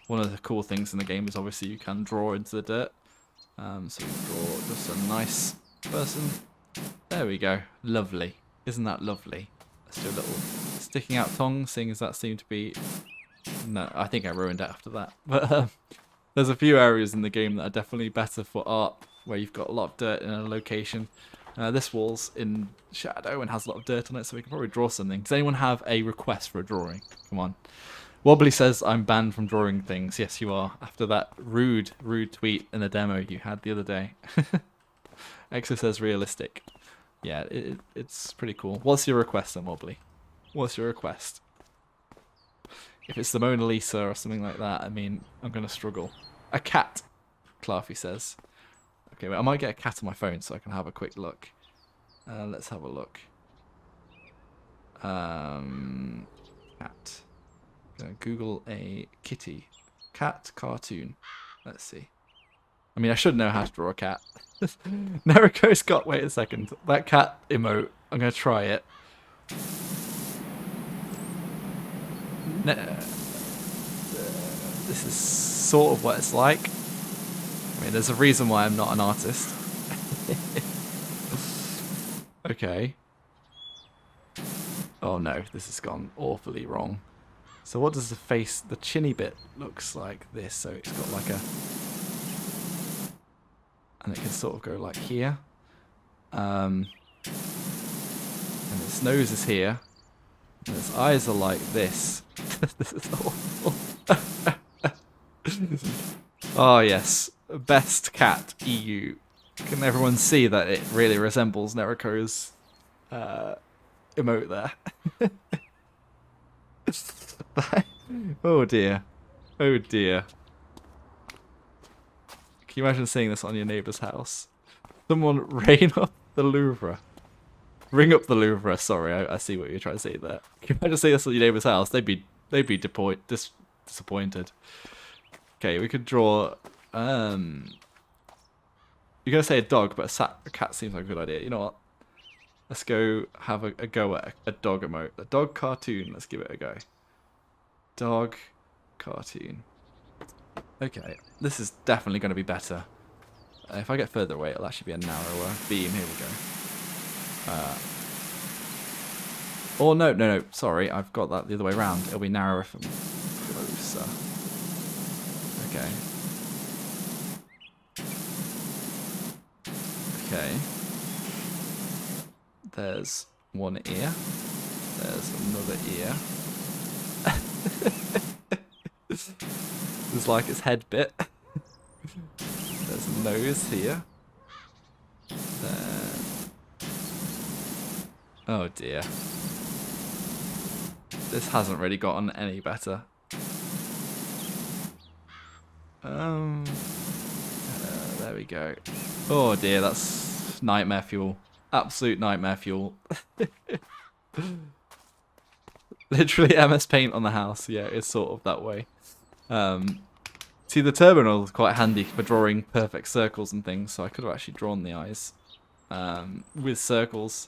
One of the cool things in the game is obviously you can draw into the dirt. So you draw just a nice person. There we go. Lovely. Isn't that lovely? Let's do a little sticking out tongue, seeing as that seemed to be... No, I think I ruined it after that. But there's a few areas in the game that are definitely better for art, where you've got a lot of dirt in a location. This wall's in shadow and has a lot of dirt on it, so we can probably draw something. Does anyone have a request for a drawing? Come on. Wobbly says, I'm banned from drawing things. Yes, you are. After that rude tweet in the demo you had the other day. Exo says realistic. Yeah, it's pretty cool. What's your request then, Wobbly? What's your request? If it's the Mona Lisa or something like that, I mean, I'm going to struggle. A cat, Clarfy says. Okay, well, I might get a cat on my phone so I can have a quick look. Let's have a look. Cat. Gonna Google a kitty. Cat cartoon. Let's see. I mean, I should know how to draw a cat. Neriko Scott, wait a second. That cat emote, I'm going to try it. This is sort of what it's like. I mean, there's a reason why I'm not an artist. Okay. Oh no, this has gone awfully wrong. So what does the face, the chinny bit looks like this? So it's got like a... And it can sort of go like here. And its nose is here. And its eyes are like this. This is awful. Oh yes, best cat EU. Can everyone see that it really resembles Neruko's emote there? Oh dear. Oh dear. Can you imagine seeing this on your neighbour's house? Someone rain up the Louvre. Ring up the Louvre, sorry, I see what you're trying to say there. Can you imagine seeing this on your neighbour's house? They'd be disappointed. Okay, we could draw you're gonna say a dog, but a cat seems like a good idea. You know what? Let's go have a go at a dog emote. A dog cartoon, let's give it a go. Dog cartoon. Okay, this is definitely going to be better. If I get further away, it'll actually be a narrower beam. Here we go. Oh, no, sorry. I've got that the other way around. It'll be narrower from closer. Okay. Okay. There's one ear. There's another ear. There's like its head bit. There's a nose here. Then... Oh dear. This hasn't really gotten any better. There we go. Oh dear, that's nightmare fuel. Absolute nightmare fuel. Literally MS Paint on the house. Yeah, it's sort of that way. See, the terminal is quite handy for drawing perfect circles and things, so I could have actually drawn the eyes with circles.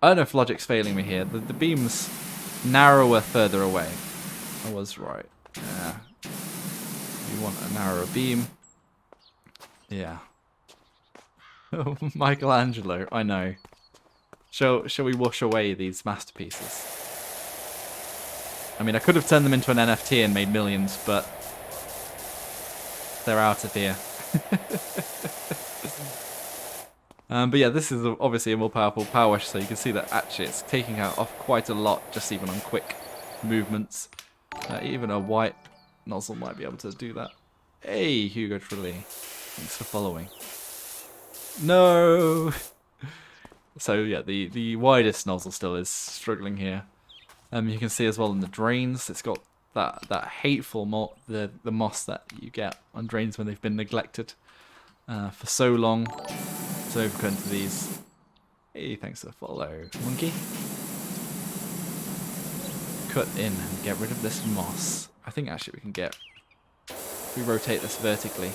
I don't know if logic's failing me here. The beam's narrower further away. I was right. Yeah. You want a narrower beam. Yeah. Oh, Michelangelo, I know. Shall we wash away these masterpieces? I mean, I could have turned them into an NFT and made millions, but they're out of here. But yeah, this is obviously a more powerful PowerWash, so you can see that actually it's taking out off quite a lot, just even on quick movements. Even a white nozzle might be able to do that. Hey, Hugo Trulli. Thanks for following. No! So yeah, the widest nozzle still is struggling here. You can see as well in the drains, it's got that hateful the moss that you get on drains when they've been neglected for so long. So we've come to these. Hey, thanks for the follow, monkey. Cut in and get rid of this moss. I think actually we can get. If we rotate this vertically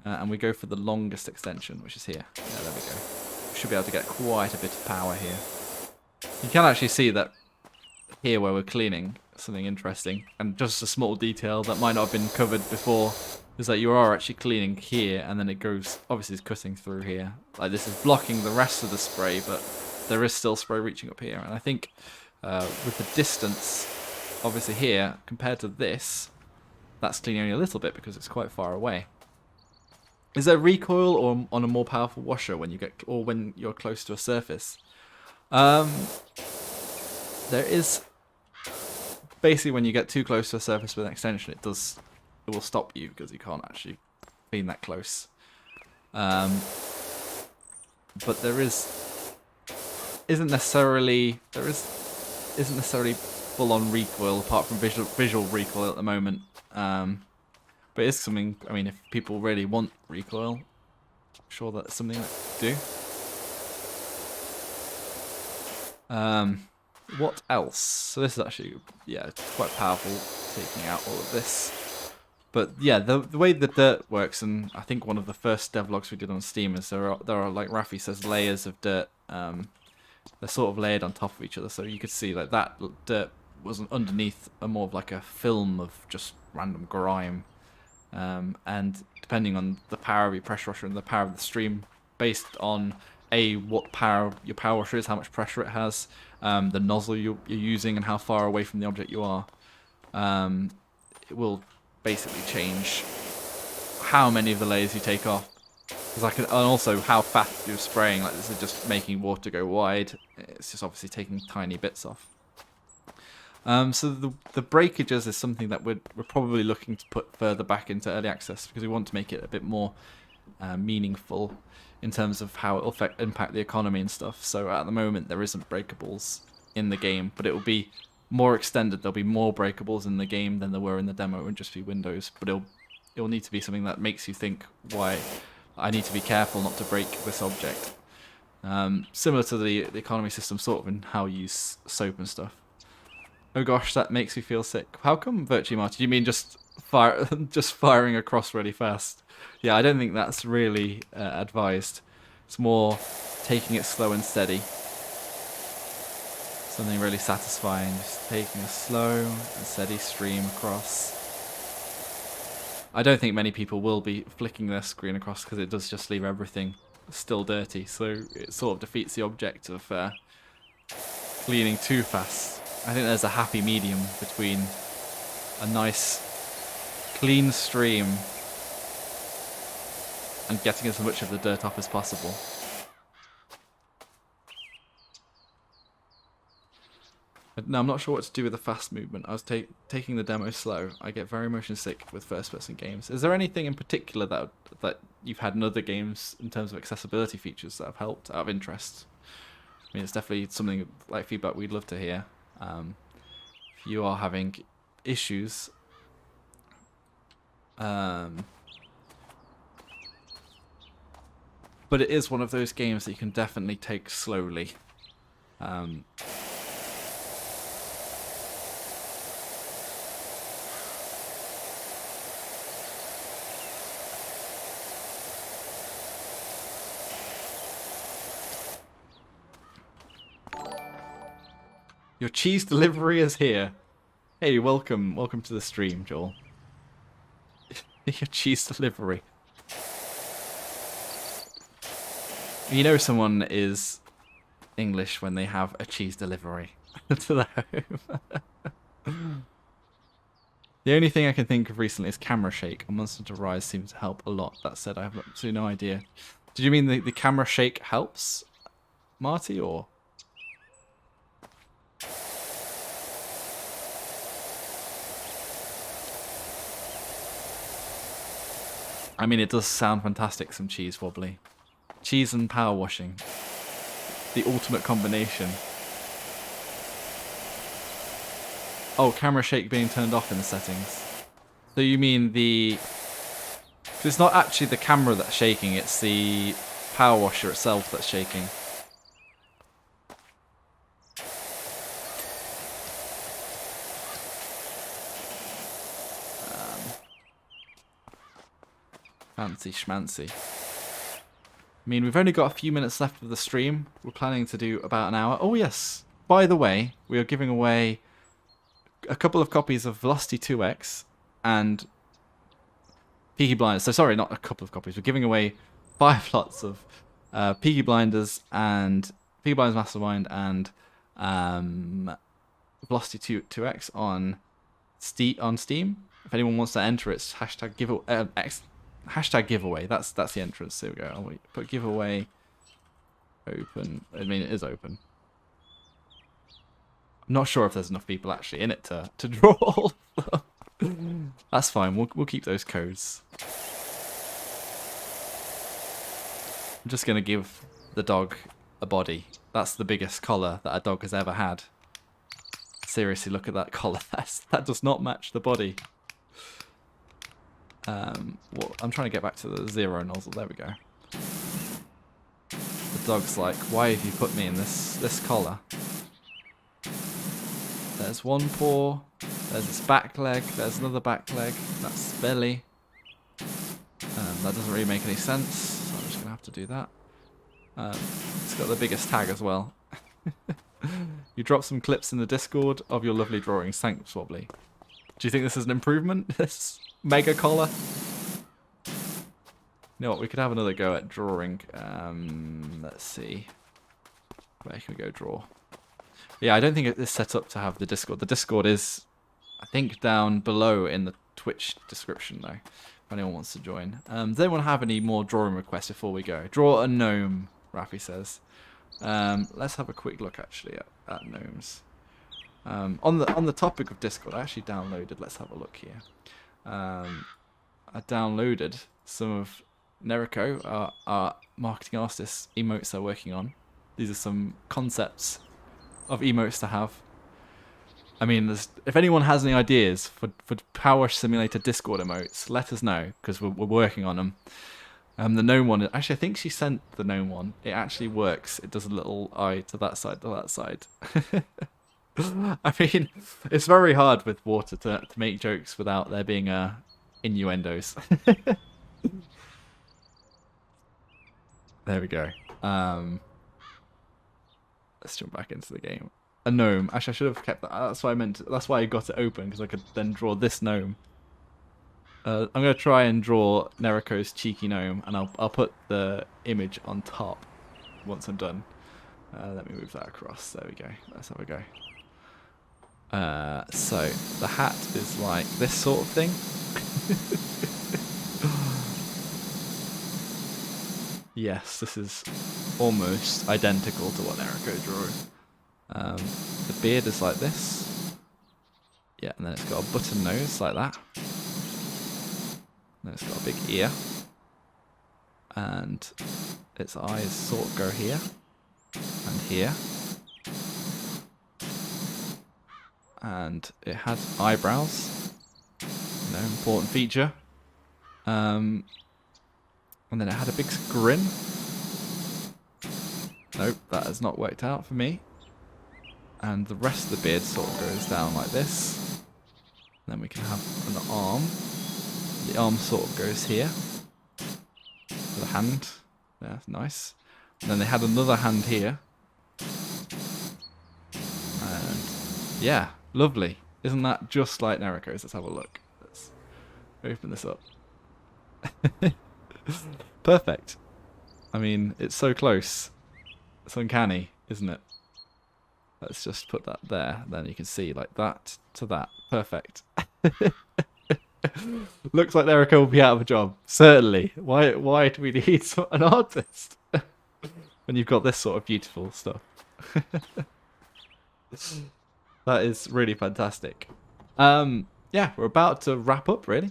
and we go for the longest extension, which is here. Yeah, there we go. We should be able to get quite a bit of power here. You can actually see that here where we're cleaning, something interesting, and just a small detail that might not have been covered before, is that you are actually cleaning here, and then it goes, obviously it's cutting through here. Like this is blocking the rest of the spray, but there is still spray reaching up here. And I think with the distance, obviously here, compared to this, that's cleaning only a little bit because it's quite far away. Is there recoil or on a more powerful washer when you get, or when you're close to a surface? There is basically when you get too close to a surface with an extension, it will stop you because you can't actually clean that close. But there isn't necessarily full on recoil apart from visual recoil at the moment. But it's something. I mean, if people really want recoil, I'm sure that's something that do. What else? So this is actually, yeah, quite powerful, taking out all of this. But yeah, the way the dirt works, and I think one of the first devlogs we did on Steam is there are like Rafi says, layers of dirt. They're sort of layered on top of each other, so you could see like that dirt wasn't underneath more of like a film of just random grime. And depending on the power of your pressure washer and the power of the stream, based on what your power washer is, how much pressure it has, the nozzle you're using, and how far away from the object you are. It will basically change how many of the layers you take off. And also how fast you're spraying. Like, this is just making water go wide. It's just obviously taking tiny bits off. So the breakages is something that we're probably looking to put further back into early access, because we want to make it a bit more meaningful in terms of how it will impact the economy and stuff. So at the moment there isn't breakables in the game, but it will be more extended. There'll be more breakables in the game than there were in the demo. It won't just be windows, but it'll need to be something that makes you think, why I need to be careful not to break this object. Similar to the economy system, sort of, in how you use soap and stuff. Oh gosh, that makes me feel sick. How come, Virtue Marty? Do you mean just firing across really fast? Yeah, I don't think that's really advised. It's more taking it slow and steady. Something really satisfying, just taking a slow and steady stream across. I don't think many people will be flicking their screen across, because it does just leave everything still dirty. So it sort of defeats the object of cleaning too fast. I think there's a happy medium between a nice clean stream and getting as much of the dirt off as possible. But no, I'm not sure what to do with the fast movement. I was taking the demo slow. I get very motion sick with first-person games. Is there anything in particular that you've had in other games in terms of accessibility features that have helped out of interest? I mean, it's definitely something like feedback we'd love to hear. If you are having issues, but it is one of those games that you can definitely take slowly. Your cheese delivery is here. Hey, welcome to the stream, Joel. Your cheese delivery. You know someone is English when they have a cheese delivery to their home. The only thing I can think of recently is camera shake. A Monster to Rise seems to help a lot. That said, I have absolutely no idea. Did you mean the camera shake helps, Marty, or...? I mean, it does sound fantastic, some cheese wobbly. Cheese and power washing. The ultimate combination. Oh, camera shake being turned off in the settings. So you mean the... So it's not actually the camera that's shaking, it's the power washer itself that's shaking. Fancy schmancy. I mean, we've only got a few minutes left of the stream. We're planning to do about an hour. Oh, yes. By the way, we are giving away a couple of copies of Velocity 2X and Peaky Blinders. So, sorry, not a couple of copies. We're giving away 5 lots of Peaky Blinders and Peaky Blinders Mastermind and Velocity 2X on Steam. If anyone wants to enter, it's hashtag giveaway. That's the entrance. There we go. I'll put giveaway open. I mean, it is open. I'm not sure if there's enough people actually in it to draw all of them. That's fine. We'll keep those codes. I'm just gonna give the dog a body. That's the biggest collar that a dog has ever had. Seriously, look at that collar. That does not match the body. Well, I'm trying to get back to the 0 nozzle. There we go. The dog's like, why have you put me in this collar? There's one paw. There's its back leg. There's another back leg. That's belly. That doesn't really make any sense, so I'm just gonna have to do that. It's got the biggest tag as well. You dropped some clips in the Discord of your lovely drawings. Thanks, Wobbly. Do you think this is an improvement? This mega collar? You know what? We could have another go at drawing. Let's see. Where can we go draw? Yeah, I don't think it's set up to have the Discord. The Discord is, I think, down below in the Twitch description, though, if anyone wants to join. Does anyone have any more drawing requests before we go? Draw a gnome, Rafi says. Let's have a quick look, actually, at gnomes. On the topic of Discord, I actually downloaded, let's have a look here. I downloaded some of Neriko, our marketing artist emotes they're working on. These are some concepts of emotes to have. I mean, if anyone has any ideas for PowerWash Simulator Discord emotes, let us know, because we're working on them. The gnome one, actually I think she sent the gnome one. It actually works. It does a little eye to that side, to that side. I mean, it's very hard with water to make jokes without there being innuendos. There we go. Let's jump back into the game. A gnome. Actually, I should have kept that. That's why I meant. That's why I got it open, because I could then draw this gnome. I'm gonna try and draw Neriko's cheeky gnome, and I'll put the image on top once I'm done. Let me move that across. There we go. Let's have a go. So the hat is like this sort of thing. Yes, this is almost identical to what Neriko drew. The beard is like this. Yeah, and then it's got a button nose like that. And then it's got a big ear. And its eyes sort of go here. And here. And it had eyebrows. No important feature. And then it had a big grin. Nope, that has not worked out for me. And the rest of the beard sort of goes down like this. And then we can have an arm. The arm sort of goes here. The hand. Yeah, nice. And then they had another hand here. And yeah, lovely. Isn't that just like Neriko's? Let's have a look. Let's open this up. Perfect. I mean, it's so close. It's uncanny, isn't it? Let's just put that there. Then you can see like that to that. Perfect. Looks like Neriko will be out of a job. Certainly. Why do we need an artist when you've got this sort of beautiful stuff? That is really fantastic. Yeah, we're about to wrap up, really.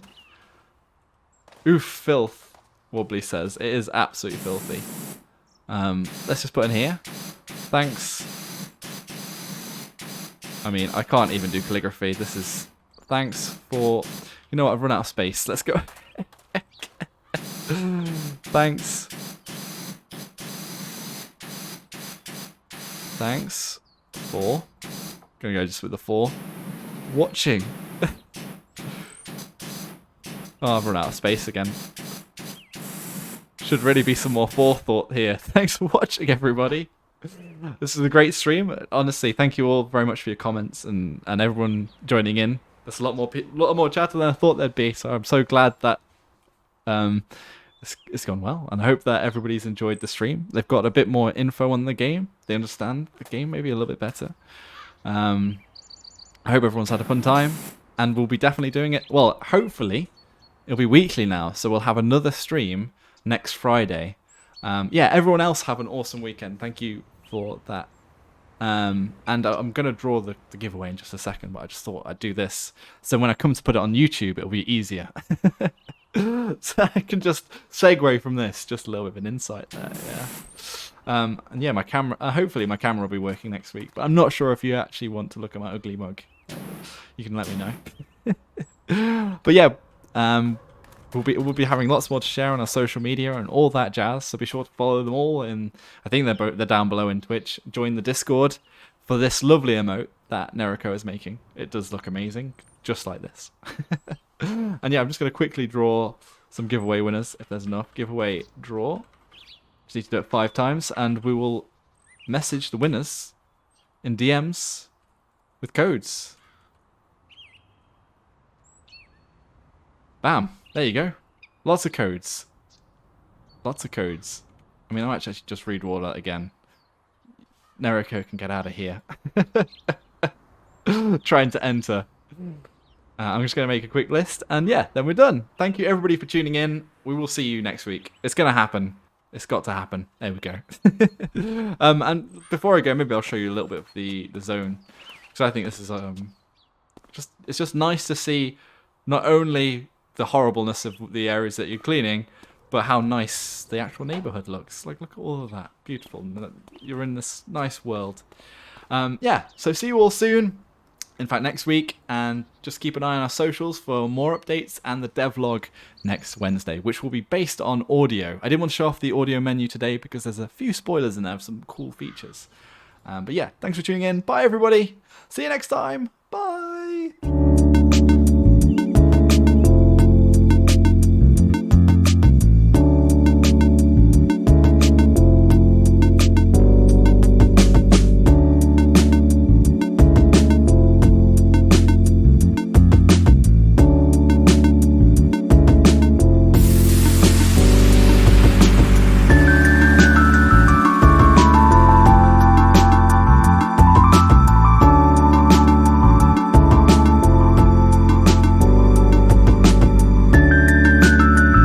Oof, filth. Wobbly says it is absolutely filthy. Let's just put in here. Thanks. I mean, I can't even do calligraphy. This is thanks for. You know what? I've run out of space. Let's go. Thanks. Thanks for. Gonna go just with the 4. Watching. Oh, I've run out of space again. Should really be some more forethought here. Thanks for watching, everybody. This is a great stream. Honestly, thank you all very much for your comments and everyone joining in. There's a lot more chatter than I thought there'd be, so I'm so glad that it's gone well. And I hope that everybody's enjoyed the stream. They've got a bit more info on the game. They understand the game maybe a little bit better. I hope everyone's had a fun time. And we'll be definitely doing it. Well, hopefully, it'll be weekly now. So we'll have another stream next Friday. Yeah, everyone else have an awesome weekend. Thank you for that. And I'm going to draw the giveaway in just a second, but I just thought I'd do this. So when I come to put it on YouTube, it'll be easier. So I can just segue from this. Just a little bit of an insight there, yeah. And yeah, my camera, hopefully my camera will be working next week, but I'm not sure if you actually want to look at my ugly mug. You can let me know. But yeah, we'll be having lots more to share on our social media and all that jazz. So be sure to follow them all. And I think they're down below in Twitch. Join the Discord for this lovely emote that Neriko is making. It does look amazing, just like this. And yeah, I'm just going to quickly draw some giveaway winners if there's enough. Giveaway draw. Just need to do it 5 times, and we will message the winners in DMs with codes. Bam. There you go. Lots of codes. Lots of codes. I mean, I might actually just read all that again. Neriko can get out of here. Trying to enter. I'm just going to make a quick list, and yeah, then we're done. Thank you everybody for tuning in. We will see you next week. It's going to happen. It's got to happen. There we go. And before I go, maybe I'll show you a little bit of the zone, because I think this is it's just nice to see not only the horribleness of the areas that you're cleaning, but how nice the actual neighborhood looks. Like, look at all of that. Beautiful. You're in this nice world. Yeah, so see you all soon. In fact, next week. And just keep an eye on our socials for more updates and the devlog next Wednesday, which will be based on audio. I didn't want to show off the audio menu today because there's a few spoilers in there of some cool features. But yeah, thanks for tuning in. Bye, everybody. See you next time.